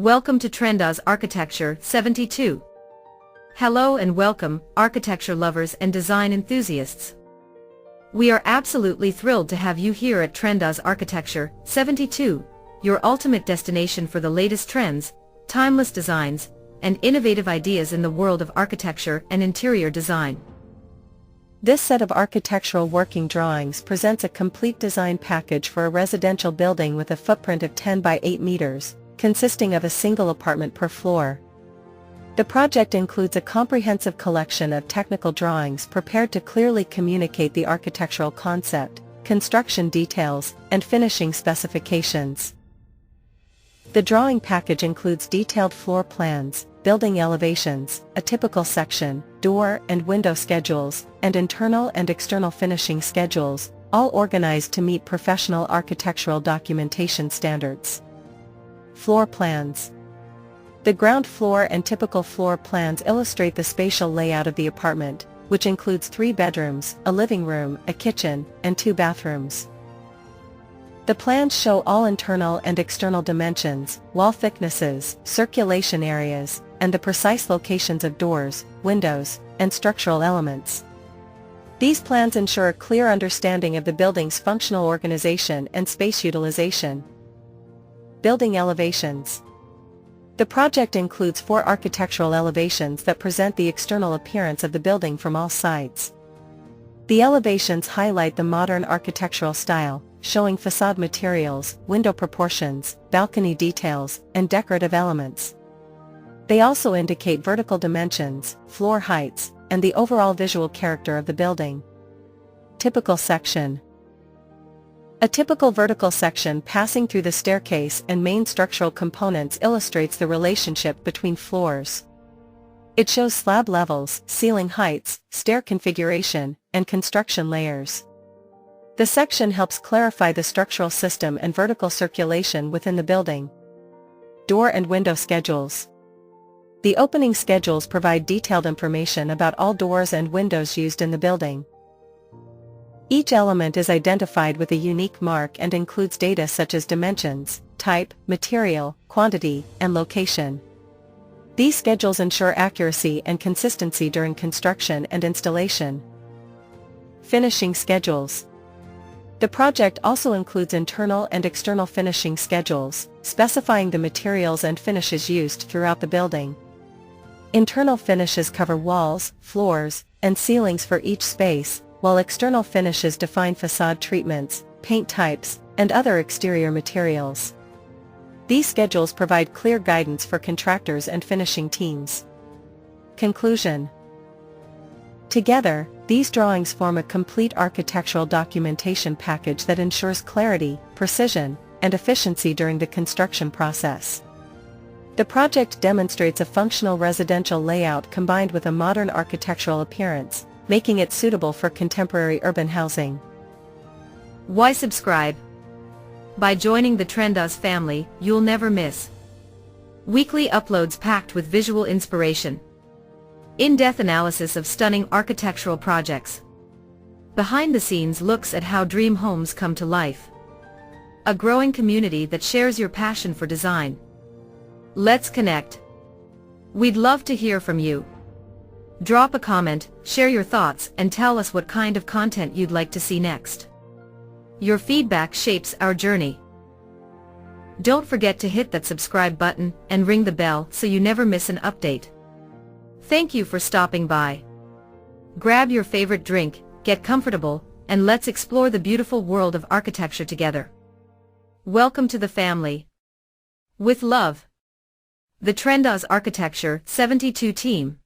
Welcome to Trenda's Architecture 72. Hello and welcome, architecture lovers and design enthusiasts. We are absolutely thrilled to have you here at Trenda's Architecture 72, your ultimate destination for the latest trends, timeless designs, and innovative ideas in the world of architecture and interior design. This set of architectural working drawings presents a complete design package for a residential building with a footprint of 10 by 8 meters, consisting of a single apartment per floor. The project includes a comprehensive collection of technical drawings prepared to clearly communicate the architectural concept, construction details, and finishing specifications. The drawing package includes detailed floor plans, building elevations, a typical section, door and window schedules, and internal and external finishing schedules, all organized to meet professional architectural documentation standards. Floor plans. The ground floor and typical floor plans illustrate the spatial layout of the apartment, which includes 3 bedrooms, a living room, a kitchen, and 2 bathrooms. The plans show all internal and external dimensions, wall thicknesses, circulation areas, and the precise locations of doors, windows, and structural elements. These plans ensure a clear understanding of the building's functional organization and space utilization. Building elevations. The project includes 4 architectural elevations that present the external appearance of the building from all sides. The elevations highlight the modern architectural style, showing facade materials, window proportions, balcony details, and decorative elements. They also indicate vertical dimensions, floor heights, and the overall visual character of the building. Typical section. A typical vertical section passing through the staircase and main structural components illustrates the relationship between floors. It shows slab levels, ceiling heights, stair configuration, and construction layers. The section helps clarify the structural system and vertical circulation within the building. Door and window schedules. The opening schedules provide detailed information about all doors and windows used in the building. Each element is identified with a unique mark and includes data such as dimensions, type, material, quantity, and location. These schedules ensure accuracy and consistency during construction and installation. Finishing schedules. The project also includes internal and external finishing schedules, specifying the materials and finishes used throughout the building. Internal finishes cover walls, floors, and ceilings for each space, while external finishes define facade treatments, paint types, and other exterior materials. These schedules provide clear guidance for contractors and finishing teams. Conclusion. Together, these drawings form a complete architectural documentation package that ensures clarity, precision, and efficiency during the construction process. The project demonstrates a functional residential layout combined with a modern architectural appearance, making it suitable for contemporary urban housing. Why subscribe? By joining the Trenda's family, you'll never miss weekly uploads packed with visual inspiration, in-depth analysis of stunning architectural projects, behind-the-scenes looks at how dream homes come to life, a growing community that shares your passion for design. Let's connect. We'd love to hear from you. Drop a comment, share your thoughts, and tell us what kind of content you'd like to see next. Your feedback shapes our journey. Don't forget to hit that subscribe button and ring the bell so you never miss an update. Thank you for stopping by. Grab your favorite drink, get comfortable, and let's explore the beautiful world of architecture together. Welcome to the family. With love, the Trenda's Architecture 72 team.